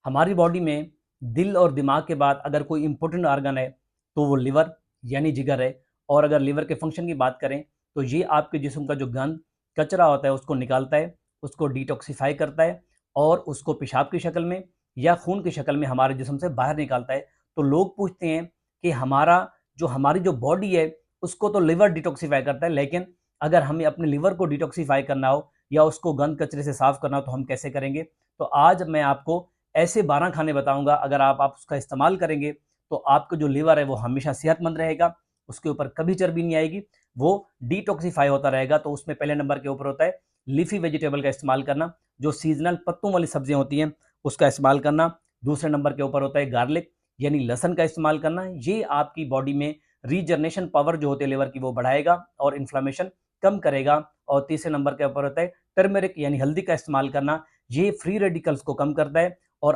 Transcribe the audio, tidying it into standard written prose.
हमारी बॉडी में दिल और दिमाग के बाद अगर कोई इंपॉर्टेंट ऑर्गन है तो वो लिवर यानी जिगर है। और अगर लिवर के फंक्शन की बात करें तो ये आपके जिस्म का जो गंद कचरा होता है उसको निकालता है, उसको डिटॉक्सिफाई करता है और उसको पेशाब की शक्ल में या खून की शक्ल में हमारे जिस्म से बाहर निकालता है। तो लोग पूछते हैं कि हमारी जो बॉडी है उसको तो लिवर डिटॉक्सिफाई करता है, लेकिन अगर हमें अपने लिवर को डिटॉक्सिफाई करना हो या उसको गंद कचरे से साफ करना हो तो हम कैसे करेंगे। तो आज मैं आपको ऐसे 12 खाने बताऊंगा, अगर आप उसका इस्तेमाल करेंगे तो आपका जो लिवर है वो हमेशा सेहतमंद रहेगा, उसके ऊपर कभी चर्बी नहीं आएगी, वो डिटॉक्सिफाई होता रहेगा। तो उसमें पहले नंबर के ऊपर होता है लीफी वेजिटेबल का इस्तेमाल करना, जो सीजनल पत्तों वाली सब्जियां होती हैं उसका इस्तेमाल करना। दूसरे नंबर के ऊपर होता है गार्लिक यानी लहसन का इस्तेमाल करना, ये आपकी बॉडी में रीजनरेशन पावर जो होती है लिवर की वो बढ़ाएगा और इन्फ्लामेशन कम करेगा। और तीसरे नंबर के ऊपर होता है टर्मेरिक यानी हल्दी का इस्तेमाल करना, ये फ्री रेडिकल्स को कम करता है